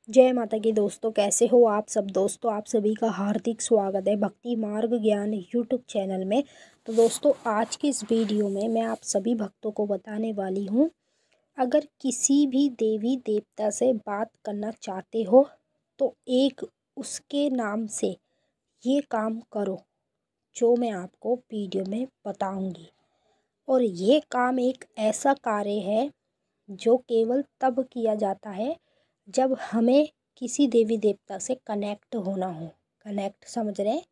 जय माता की दोस्तों, कैसे हो आप सब। दोस्तों आप सभी का हार्दिक स्वागत है भक्ति मार्ग ज्ञान यूट्यूब चैनल में। तो दोस्तों आज की इस वीडियो में मैं आप सभी भक्तों को बताने वाली हूँ, अगर किसी भी देवी देवता से बात करना चाहते हो तो एक उसके नाम से ये काम करो जो मैं आपको वीडियो में बताऊंगी। और ये काम एक ऐसा कार्य है जो केवल तब किया जाता है जब हमें किसी देवी देवता से कनेक्ट होना हो। कनेक्ट समझ रहे हैं?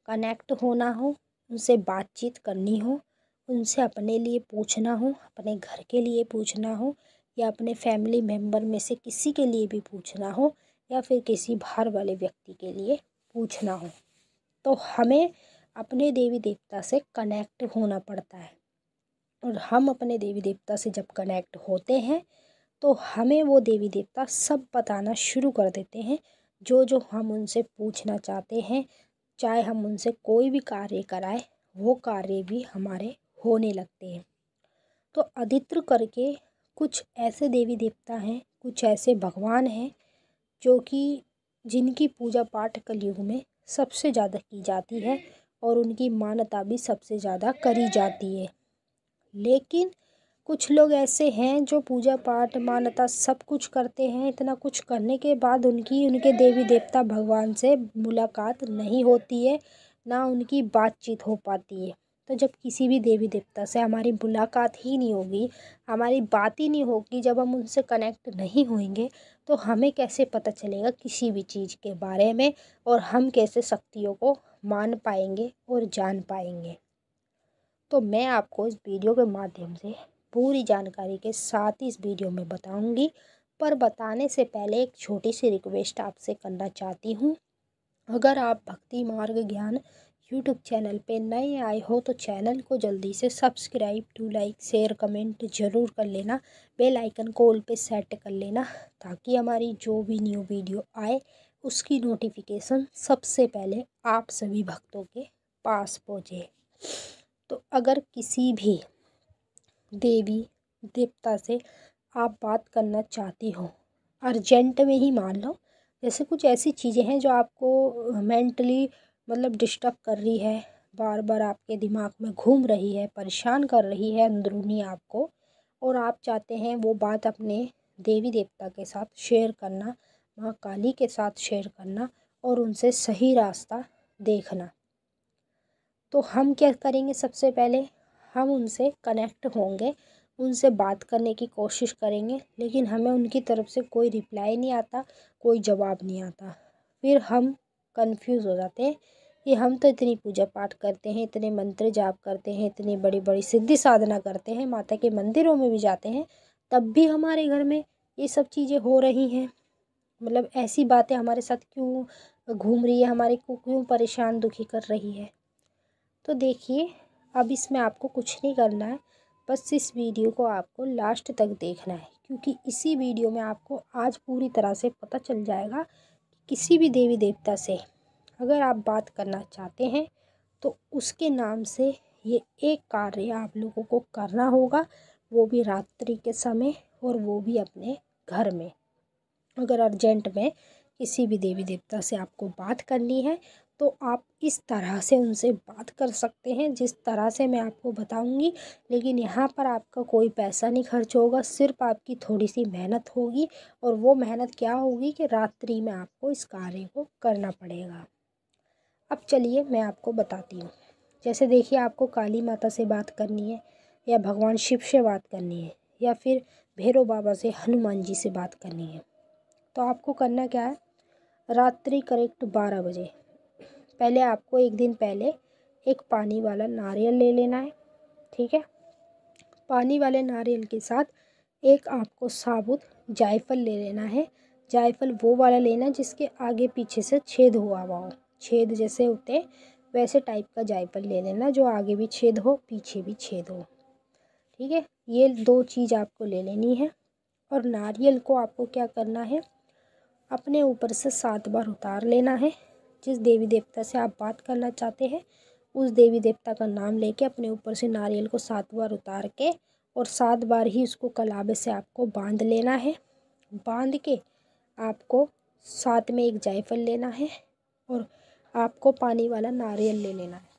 कनेक्ट होना हो, उनसे बातचीत करनी हो, उनसे अपने लिए पूछना हो, अपने घर के लिए पूछना हो, या अपने फैमिली मेम्बर में से किसी के लिए भी पूछना हो, या फिर किसी बाहर वाले व्यक्ति के लिए पूछना हो, तो हमें अपने देवी देवता से कनेक्ट होना पड़ता है। और हम अपने देवी देवता से जब कनेक्ट होते हैं तो हमें वो देवी देवता सब बताना शुरू कर देते हैं, जो हम उनसे पूछना चाहते हैं। चाहे हम उनसे कोई भी कार्य कराएं, वो कार्य भी हमारे होने लगते हैं। तो अधित्र करके कुछ ऐसे देवी देवता हैं, कुछ ऐसे भगवान हैं जो कि जिनकी पूजा पाठ कलयुग में सबसे ज़्यादा की जाती है और उनकी मान्यता भी सबसे ज़्यादा करी जाती है। लेकिन कुछ लोग ऐसे हैं जो पूजा पाठ मान्यता सब कुछ करते हैं, इतना कुछ करने के बाद उनके देवी देवता भगवान से मुलाकात नहीं होती है, ना उनकी बातचीत हो पाती है। तो जब किसी भी देवी देवता से हमारी मुलाकात ही नहीं होगी, हमारी बात ही नहीं होगी, जब हम उनसे कनेक्ट नहीं होंगे तो हमें कैसे पता चलेगा किसी भी चीज़ के बारे में, और हम कैसे शक्तियों को मान पाएंगे और जान पाएंगे। तो मैं आपको इस वीडियो के माध्यम से पूरी जानकारी के साथ ही इस वीडियो में बताऊंगी। पर बताने से पहले एक छोटी सी रिक्वेस्ट आपसे करना चाहती हूँ। अगर आप भक्ति मार्ग ज्ञान यूट्यूब चैनल पे नए आए हो तो चैनल को जल्दी से subscribe to like share comment ज़रूर कर लेना। बेल आइकन को ऑल पे सेट कर लेना ताकि हमारी जो भी न्यू वीडियो आए उसकी नोटिफिकेशन सबसे पहले आप सभी भक्तों के पास पहुँचे। तो अगर किसी भी देवी देवता से आप बात करना चाहती हो अर्जेंट में ही, मान लो जैसे कुछ ऐसी चीज़ें हैं जो आपको मेंटली मतलब डिस्टर्ब कर रही है, बार बार आपके दिमाग में घूम रही है, परेशान कर रही है अंदरूनी आपको, और आप चाहते हैं वो बात अपने देवी देवता के साथ शेयर करना, माँ काली के साथ शेयर करना और उनसे सही रास्ता देखना, तो हम क्या करेंगे। सबसे पहले हम उनसे कनेक्ट होंगे, उनसे बात करने की कोशिश करेंगे, लेकिन हमें उनकी तरफ से कोई रिप्लाई नहीं आता, कोई जवाब नहीं आता। फिर हम कंफ्यूज हो जाते हैं कि हम तो इतनी पूजा पाठ करते हैं, इतने मंत्र जाप करते हैं, इतनी बड़ी बड़ी सिद्धि साधना करते हैं, माता के मंदिरों में भी जाते हैं, तब भी हमारे घर में ये सब चीज़ें हो रही हैं। मतलब ऐसी बातें हमारे साथ क्यों घूम रही है, हमारे को क्यों परेशान दुखी कर रही है। तो देखिए, अब इसमें आपको कुछ नहीं करना है, बस इस वीडियो को आपको लास्ट तक देखना है, क्योंकि इसी वीडियो में आपको आज पूरी तरह से पता चल जाएगा कि किसी भी देवी देवता से अगर आप बात करना चाहते हैं तो उसके नाम से ये एक कार्य आप लोगों को करना होगा, वो भी रात्रि के समय, और वो भी अपने घर में। अगर अर्जेंट में किसी भी देवी देवता से आपको बात करनी है तो आप इस तरह से उनसे बात कर सकते हैं जिस तरह से मैं आपको बताऊंगी। लेकिन यहाँ पर आपका कोई पैसा नहीं खर्च होगा, सिर्फ आपकी थोड़ी सी मेहनत होगी, और वो मेहनत क्या होगी कि रात्रि में आपको इस कार्य को करना पड़ेगा। अब चलिए मैं आपको बताती हूँ। जैसे देखिए, आपको काली माता से बात करनी है, या भगवान शिव से बात करनी है, या फिर भैरव बाबा से, हनुमान जी से बात करनी है, तो आपको करना क्या है, रात्रि करेक्ट 12 बजे पहले आपको एक दिन पहले एक पानी वाला नारियल ले लेना है। ठीक है, पानी वाले नारियल के साथ एक आपको साबुत जायफल ले लेना है। जायफल वो वाला लेना जिसके आगे पीछे से छेद हुआ हुआ हो, छेद जैसे होते हैं वैसे टाइप का जायफल ले लेना, जो आगे भी छेद हो पीछे भी छेद हो। ठीक है, ये दो चीज़ आपको ले लेनी है। और नारियल को आपको क्या करना है, अपने ऊपर से 7 बार उतार लेना है। जिस देवी देवता से आप बात करना चाहते हैं उस देवी देवता का नाम लेके अपने ऊपर से नारियल को 7 बार उतार के, और 7 बार ही उसको कलावे से आपको बांध लेना है। बांध के आपको साथ में एक जायफल लेना है और आपको पानी वाला नारियल ले लेना है।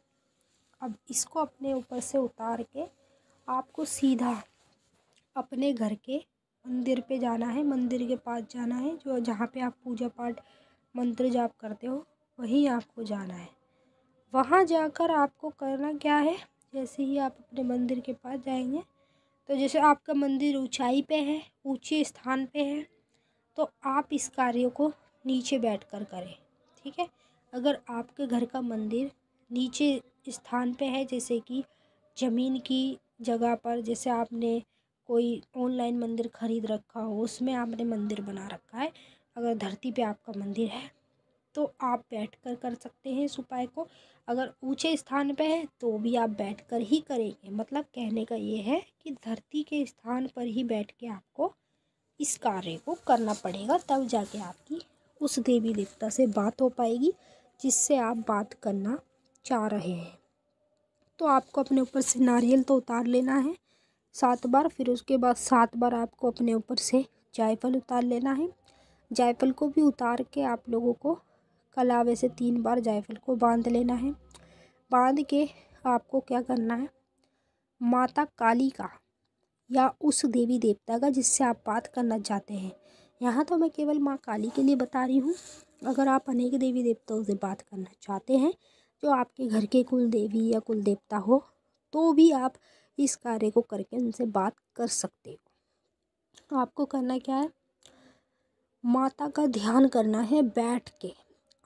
अब इसको अपने ऊपर से उतार के आपको सीधा अपने घर के मंदिर पे जाना है, मंदिर के पास जाना है, जो जहाँ पे आप पूजा पाठ मंत्र जाप करते हो वहीं आपको जाना है। वहाँ जाकर आपको करना क्या है, जैसे ही आप अपने मंदिर के पास जाएंगे तो जैसे आपका मंदिर ऊंचाई पे है, ऊंचे स्थान पे है, तो आप इस कार्य को नीचे बैठकर करें। ठीक है। अगर आपके घर का मंदिर नीचे स्थान पे है, जैसे कि ज़मीन की जगह पर, जैसे आपने कोई ऑनलाइन मंदिर खरीद रखा हो उसमें आपने मंदिर बना रखा है, अगर धरती पे आपका मंदिर है तो आप बैठकर कर सकते हैं इस उपाय को। अगर ऊंचे स्थान पे है तो भी आप बैठकर ही करेंगे। मतलब कहने का ये है कि धरती के स्थान पर ही बैठ के आपको इस कार्य को करना पड़ेगा, तब जाके आपकी उस देवी देवता से बात हो पाएगी जिससे आप बात करना चाह रहे हैं। तो आपको अपने ऊपर से नारियल तो उतार लेना है 7 बार, फिर उसके बाद 7 बार आपको अपने ऊपर से जायफल उतार लेना है। जायफल को भी उतार के आप लोगों को कलावे से 3 बार जायफल को बांध लेना है। बांध के आपको क्या करना है, माता काली का या उस देवी देवता का जिससे आप बात करना चाहते हैं, यहाँ तो मैं केवल माँ काली के लिए बता रही हूँ, अगर आप अनेक देवी देवताओं से बात करना चाहते हैं जो आपके घर के कुल देवी या कुल देवता हो, तो भी आप इस कार्य को करके उनसे बात कर सकते हो। आपको करना क्या है, माता का ध्यान करना है बैठ के,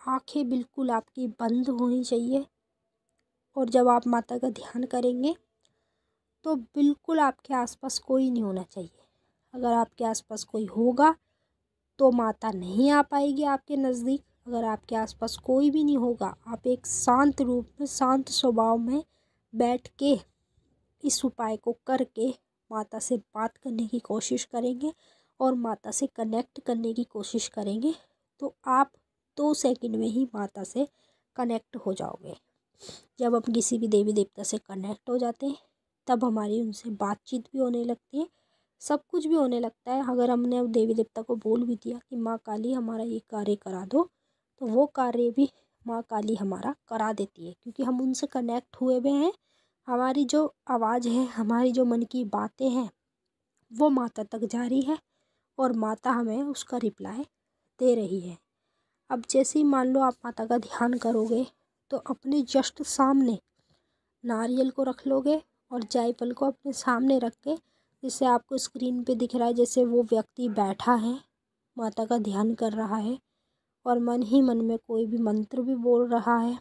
आंखें बिल्कुल आपकी बंद होनी चाहिए। और जब आप माता का ध्यान करेंगे तो बिल्कुल आपके आसपास कोई नहीं होना चाहिए। अगर आपके आसपास कोई होगा तो माता नहीं आ पाएगी आपके नज़दीक। अगर आपके आसपास कोई भी नहीं होगा, आप एक शांत रूप में, शांत स्वभाव में बैठ के इस उपाय को करके माता से बात करने की कोशिश करेंगे और माता से कनेक्ट करने की कोशिश करेंगे, तो आप 2 सेकंड में ही माता से कनेक्ट हो जाओगे। जब हम किसी भी देवी देवता से कनेक्ट हो जाते हैं तब हमारी उनसे बातचीत भी होने लगती है, सब कुछ भी होने लगता है। अगर हमने अब देवी देवता को बोल भी दिया कि माँ काली हमारा ये कार्य करा दो, तो वो कार्य भी माँ काली हमारा करा देती है, क्योंकि हम उनसे कनेक्ट हुए हुए हैं। हमारी जो आवाज़ है, हमारी जो मन की बातें हैं, वो माता तक जा रही है और माता हमें उसका रिप्लाई दे रही है। अब जैसे ही मान लो आप माता का ध्यान करोगे तो अपने जस्ट सामने नारियल को रख लोगे और जायफल को अपने सामने रख के, जिससे आपको स्क्रीन पे दिख रहा है जैसे वो व्यक्ति बैठा है, माता का ध्यान कर रहा है और मन ही मन में कोई भी मंत्र भी बोल रहा है,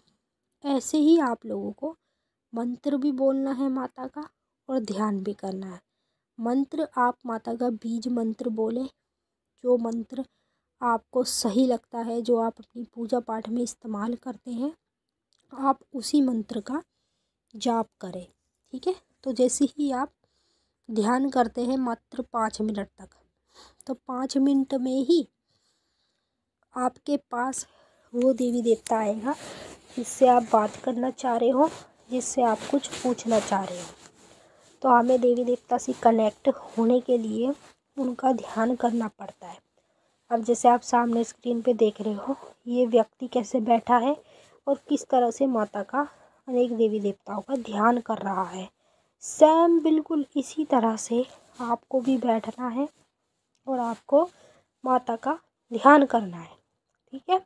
ऐसे ही आप लोगों को मंत्र भी बोलना है माता का और ध्यान भी करना है। मंत्र आप माता का बीज मंत्र बोले, जो मंत्र आपको सही लगता है, जो आप अपनी पूजा पाठ में इस्तेमाल करते हैं, आप उसी मंत्र का जाप करें। ठीक है। तो जैसे ही आप ध्यान करते हैं मात्र 5 मिनट तक, तो 5 मिनट में ही आपके पास वो देवी देवता आएगा जिससे आप बात करना चाह रहे हो, जिससे आप कुछ पूछना चाह रहे हो। तो हमें देवी देवता से कनेक्ट होने के लिए उनका ध्यान करना पड़ता है। अब जैसे आप सामने स्क्रीन पे देख रहे हो, ये व्यक्ति कैसे बैठा है और किस तरह से माता का, अनेक देवी देवताओं का ध्यान कर रहा है, सेम बिल्कुल इसी तरह से आपको भी बैठना है और आपको माता का ध्यान करना है। ठीक है।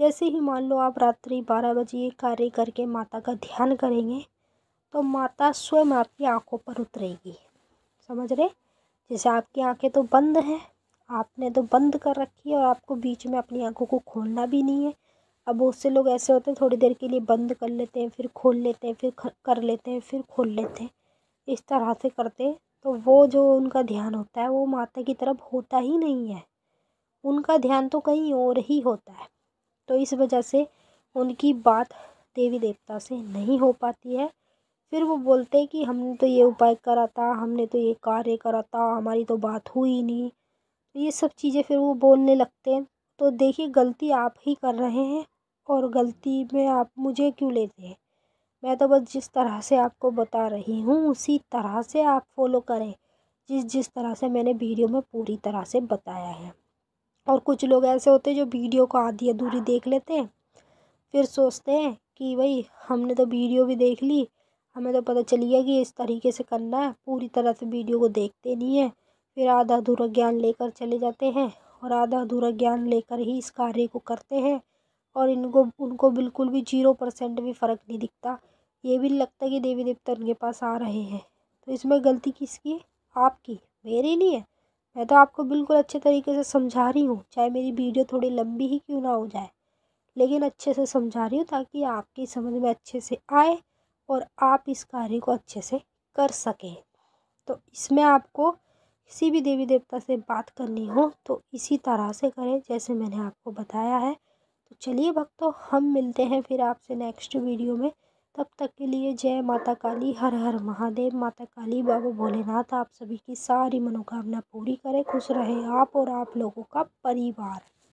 जैसे ही मान लो आप रात्रि 12 बजे ये कार्य करके माता का ध्यान करेंगे तो माता स्वयं आपकी आंखों पर उतरेगी। समझ रहे? जैसे आपकी आंखें तो बंद हैं, आपने तो बंद कर रखी है और आपको बीच में अपनी आंखों को खोलना भी नहीं है। अब बहुत से लोग ऐसे होते हैं, थोड़ी देर के लिए बंद कर लेते हैं, फिर खोल लेते हैं, फिर कर लेते हैं, फिर खोल लेते हैं, इस तरह से करते हैं। तो वो जो उनका ध्यान होता है वो माता की तरफ होता ही नहीं है, उनका ध्यान तो कहीं और ही होता है। तो इस वजह से उनकी बात देवी देवता से नहीं हो पाती है। फिर वो बोलते हैं कि हमने तो ये उपाय करा था, हमने तो ये कार्य करा था, हमारी तो बात हुई नहीं। तो ये सब चीज़ें फिर वो बोलने लगते हैं। तो देखिए, गलती आप ही कर रहे हैं और गलती में आप मुझे क्यों लेते हैं। मैं तो बस जिस तरह से आपको बता रही हूँ उसी तरह से आप फॉलो करें, जिस जिस तरह से मैंने वीडियो में पूरी तरह से बताया है। और कुछ लोग ऐसे होते हैं जो वीडियो को आधी अधूरी देख लेते हैं, फिर सोचते हैं कि भाई हमने तो वीडियो भी देख ली, हमें तो पता चल गया कि इस तरीके से करना है, पूरी तरह से वीडियो को देखते नहीं है, फिर आधा अधूरा ज्ञान लेकर चले जाते हैं और आधा अधूरा ज्ञान लेकर ही इस कार्य को करते हैं और उनको बिल्कुल भी 0% भी फ़र्क नहीं दिखता। ये भी लगता है कि देवी देवता उनके पास आ रहे हैं। तो इसमें गलती किसकी है? आपकी, मेरी नहीं है। मैं तो आपको बिल्कुल अच्छे तरीके से समझा रही हूँ, चाहे मेरी वीडियो थोड़ी लंबी ही क्यों ना हो जाए, लेकिन अच्छे से समझा रही हूँ ताकि आपकी समझ में अच्छे से आए और आप इस कार्य को अच्छे से कर सकें। तो इसमें आपको किसी भी देवी देवता से बात करनी हो तो इसी तरह से करें जैसे मैंने आपको बताया है। तो चलिए भक्तों, हम मिलते हैं फिर आपसे नेक्स्ट वीडियो में। तब तक के लिए जय माता काली, हर हर महादेव। माता काली बाबा भोलेनाथ आप सभी की सारी मनोकामना पूरी करे। खुश रहे आप और आप लोगों का परिवार।